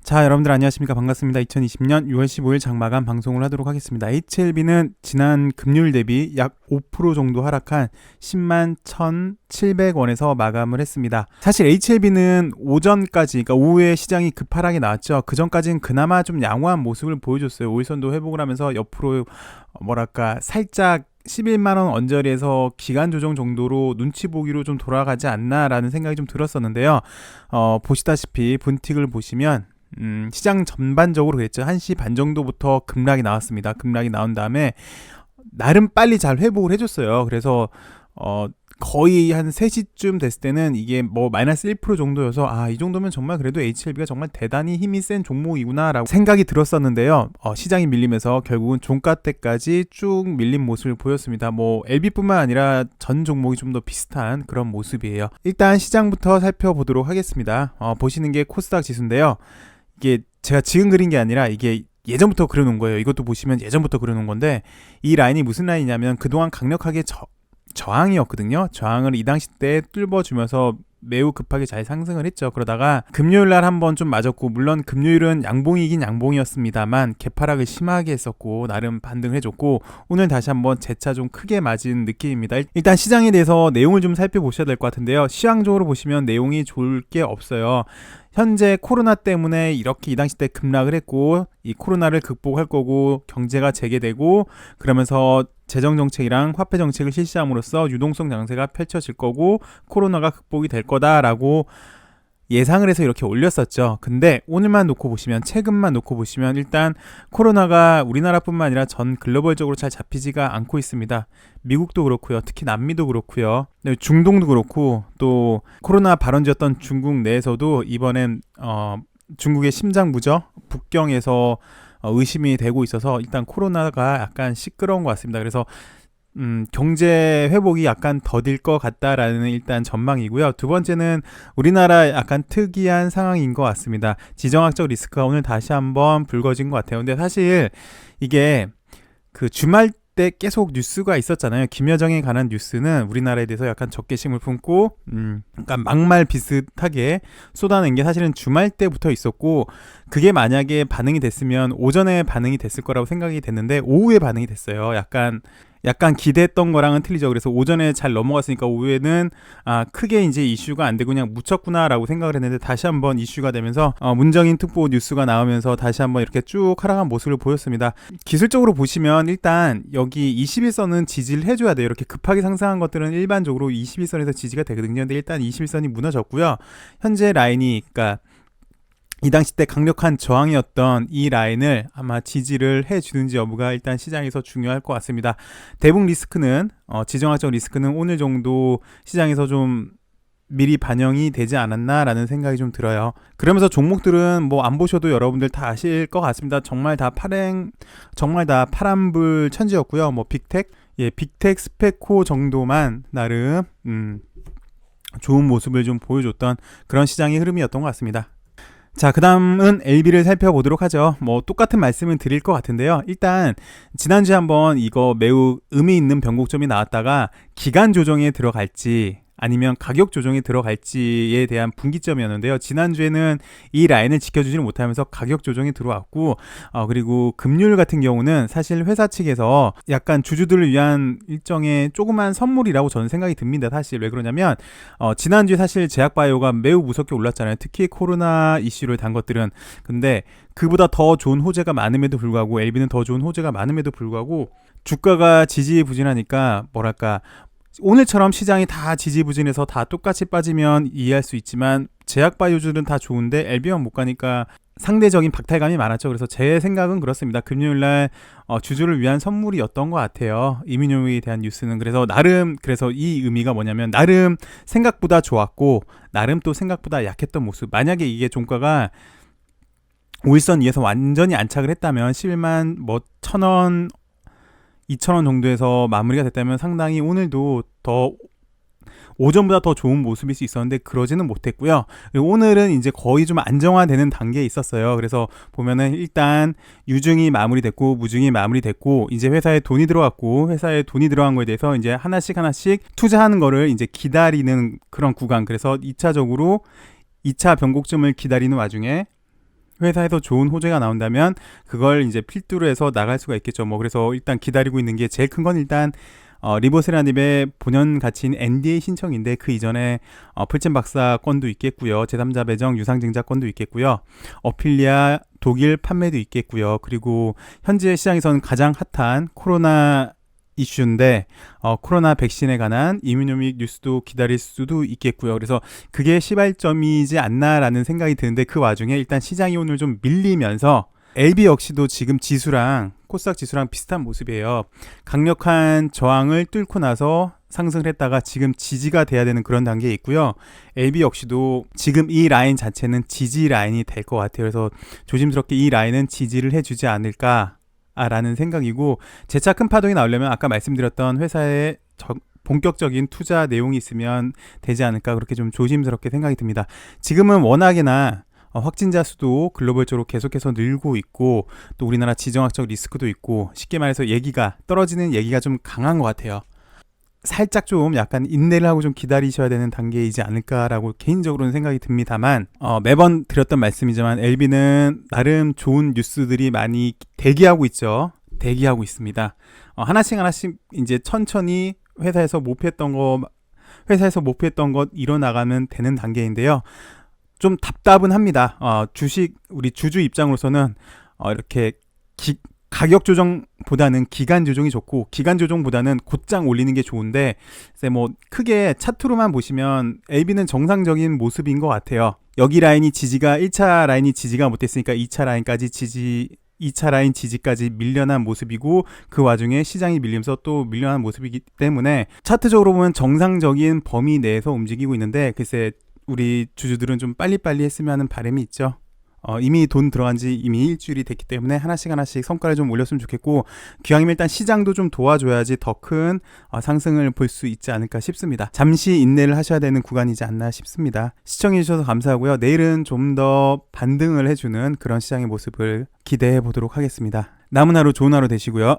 자, 여러분들 안녕하십니까? 반갑습니다. 2020년 6월 15일 장마감 방송을 하도록 하겠습니다. HLB는 지난 금요일 대비 약 5% 정도 하락한 10만 1,700원에서 마감을 했습니다. 사실 HLB는 오전까지, 그러니까 오후에 시장이 급하락이 나왔죠. 그 전까지는 그나마 좀 양호한 모습을 보여줬어요. 5일선도 회복을 하면서 옆으로 살짝 11만원 언저리에서 기간 조정 정도로 눈치 보기로 좀 돌아가지 않나라는 생각이 좀 들었었는데요. 보시다시피 분틱을 보시면 시장 전반적으로 그랬죠. 1시 반 정도부터 급락이 나왔습니다. 급락이 나온 다음에 나름 빨리 잘 회복을 해줬어요. 그래서 거의 한 3시쯤 됐을 때는 이게 마이너스 1% 정도여서 이 정도면 정말 그래도 HLB가 정말 대단히 힘이 센 종목이구나 라고 생각이 들었었는데요. 시장이 밀리면서 결국은 종가 때까지 쭉 밀린 모습을 보였습니다. LB뿐만 아니라 전 종목이 좀 더 비슷한 그런 모습이에요. 일단 시장부터 살펴보도록 하겠습니다. 보시는 게 코스닥 지수인데요. 이게 제가 지금 그린 게 아니라 이게 예전부터 그려놓은 거예요. 이것도 보시면 예전부터 그려놓은 건데, 이 라인이 무슨 라인이냐면 그동안 강력하게 저항이었거든요. 저항을 이 당시 때 뚫어주면서 매우 급하게 잘 상승을 했죠. 그러다가 금요일날 한번 좀 맞았고, 물론 금요일은 양봉이긴 양봉이었습니다만 개파락을 심하게 했었고 나름 반등을 해줬고, 오늘 다시 한번 재차 좀 크게 맞은 느낌입니다. 일단 시장에 대해서 내용을 좀 살펴보셔야 될 것 같은데요. 시황적으로 보시면 내용이 좋을 게 없어요. 현재 코로나 때문에 이렇게 이 당시 때 급락을 했고, 이 코로나를 극복할 거고 경제가 재개되고 그러면서 재정정책이랑 화폐정책을 실시함으로써 유동성 장세가 펼쳐질 거고 코로나가 극복이 될 거다라고 예상을 해서 이렇게 올렸었죠. 근데 오늘만 놓고 보시면, 최근만 놓고 보시면 일단 코로나가 우리나라뿐만 아니라 전 글로벌적으로 잘 잡히지가 않고 있습니다. 미국도 그렇고요. 특히 남미도 그렇고요. 중동도 그렇고, 또 코로나 발원지였던 중국 내에서도 이번엔 중국의 심장부죠. 북경에서 의심이 되고 있어서 일단 코로나가 약간 시끄러운 것 같습니다. 그래서 경제 회복이 약간 더딜 것 같다라는 일단 전망이고요. 두 번째는 우리나라 약간 특이한 상황인 것 같습니다. 지정학적 리스크가 오늘 다시 한번 불거진 것 같아요. 근데 사실 이게 그 주말 때 계속 뉴스가 있었잖아요. 김여정에 관한 뉴스는 우리나라에 대해서 약간 적개심을 품고 약간 막말 비슷하게 쏟아낸 게 사실은 주말 때부터 있었고, 그게 만약에 반응이 됐으면 오전에 반응이 됐을 거라고 생각이 됐는데 오후에 반응이 됐어요. 약간 기대했던 거랑은 틀리죠. 그래서 오전에 잘 넘어갔으니까 오후에는 크게 이제 이슈가 안 되고 그냥 묻혔구나라고 생각을 했는데, 다시 한번 이슈가 되면서 문정인 특보 뉴스가 나오면서 다시 한번 이렇게 쭉 하락한 모습을 보였습니다. 기술적으로 보시면 일단 여기 21선은 지지를 해줘야 돼요. 이렇게 급하게 상승한 것들은 일반적으로 21선에서 지지가 되거든요. 근데 일단 21선이 무너졌고요. 현재 라인이, 그러니까 이 당시 때 강력한 저항이었던 이 라인을 아마 지지를 해주는지 여부가 일단 시장에서 중요할 것 같습니다. 대북 리스크는 지정학적 리스크는 오늘 정도 시장에서 좀 미리 반영이 되지 않았나라는 생각이 좀 들어요. 그러면서 종목들은 안 보셔도 여러분들 다 아실 것 같습니다. 정말 다 파란불 천지였고요. 빅텍 스페코 정도만 나름 좋은 모습을 좀 보여줬던 그런 시장의 흐름이었던 것 같습니다. 자, 그 다음은 LB를 살펴보도록 하죠. 똑같은 말씀을 드릴 것 같은데요. 일단 지난주에 한번 이거 매우 의미 있는 변곡점이 나왔다가 기간 조정에 들어갈지 아니면 가격 조정에 들어갈지에 대한 분기점이었는데요. 지난주에는 이 라인을 지켜주지를 못하면서 가격 조정이 들어왔고, 그리고 금요일 같은 경우는 사실 회사 측에서 약간 주주들을 위한 일정의 조그만 선물이라고 저는 생각이 듭니다. 사실 왜 그러냐면 지난주에 사실 제약바이오가 매우 무섭게 올랐잖아요. 특히 코로나 이슈를 단 것들은. 근데 그보다 더 좋은 호재가 많음에도 불구하고, LB는 더 좋은 호재가 많음에도 불구하고 주가가 지지부진하니까 오늘처럼 시장이 다 지지부진해서 다 똑같이 빠지면 이해할 수 있지만, 제약바이오주들은 다 좋은데 LB만 못 가니까 상대적인 박탈감이 많았죠. 그래서 제 생각은 그렇습니다. 금요일날 주주를 위한 선물이었던 것 같아요. 이민용에 대한 뉴스는. 그래서 이 의미가 뭐냐면, 나름 생각보다 좋았고 나름 또 생각보다 약했던 모습. 만약에 이게 종가가 5일선 위에서 완전히 안착을 했다면 11만 1,000원 2,000원 정도에서 마무리가 됐다면 상당히 오늘도 오전보다 더 좋은 모습일 수 있었는데 그러지는 못했고요. 오늘은 이제 거의 좀 안정화되는 단계에 있었어요. 그래서 보면은 일단 유증이 마무리됐고 무증이 마무리됐고, 이제 회사에 돈이 들어갔고, 회사에 돈이 들어간 거에 대해서 이제 하나씩 투자하는 거를 이제 기다리는 그런 구간. 그래서 2차 변곡점을 기다리는 와중에 회사에서 좋은 호재가 나온다면 그걸 이제 필두로 해서 나갈 수가 있겠죠. 그래서 일단 기다리고 있는 게 제일 큰 건 일단 리버세라님의 본연 가치인 NDA 신청인데 그 이전에 풀챔 박사 건도 있겠고요. 제3자 배정 유상증자 건도 있겠고요. 어필리아 독일 판매도 있겠고요. 그리고 현재 시장에서는 가장 핫한 코로나 이슈인데 코로나 백신에 관한 이뮤노믹 뉴스도 기다릴 수도 있겠고요. 그래서 그게 시발점이지 않나라는 생각이 드는데 그 와중에 일단 시장이 오늘 좀 밀리면서 LB 역시도 지금 지수랑 코스닥 지수랑 비슷한 모습이에요. 강력한 저항을 뚫고 나서 상승을 했다가 지금 지지가 돼야 되는 그런 단계에 있고요. LB 역시도 지금 이 라인 자체는 지지 라인이 될 것 같아요. 그래서 조심스럽게 이 라인은 지지를 해주지 않을까 라는 생각이고, 재차 큰 파동이 나오려면 아까 말씀드렸던 회사의 본격적인 투자 내용이 있으면 되지 않을까, 그렇게 좀 조심스럽게 생각이 듭니다. 지금은 워낙에나 확진자 수도 글로벌적으로 계속해서 늘고 있고 또 우리나라 지정학적 리스크도 있고 쉽게 말해서 얘기가 떨어지는 얘기가 좀 강한 것 같아요. 살짝 좀 약간 인내를 하고 좀 기다리셔야 되는 단계이지 않을까라고 개인적으로는 생각이 듭니다만 매번 드렸던 말씀이지만 LB는 나름 좋은 뉴스들이 많이 대기하고 있죠. 대기하고 있습니다. 하나씩 이제 천천히 회사에서 목표했던 것 이뤄나가면 되는 단계인데요. 좀 답답은 합니다. 우리 주주 입장으로서는 이렇게 가격 조정보다는 기간 조정이 좋고, 기간 조정보다는 곧장 올리는 게 좋은데, 크게 차트로만 보시면 LB는 정상적인 모습인 것 같아요. 여기 라인이 지지가 1차 라인이 지지가 못했으니까 2차 라인 지지까지 밀려난 모습이고, 그 와중에 시장이 밀리면서 또 밀려난 모습이기 때문에 차트적으로 보면 정상적인 범위 내에서 움직이고 있는데, 글쎄 우리 주주들은 좀 빨리빨리 했으면 하는 바람이 있죠. 이미 돈 들어간 지 이미 일주일이 됐기 때문에 하나씩 성과를 좀 올렸으면 좋겠고, 기왕이면 일단 시장도 좀 도와줘야지 더 큰 상승을 볼 수 있지 않을까 싶습니다. 잠시 인내를 하셔야 되는 구간이지 않나 싶습니다. 시청해주셔서 감사하고요. 내일은 좀 더 반등을 해주는 그런 시장의 모습을 기대해 보도록 하겠습니다. 남은 하루 좋은 하루 되시고요.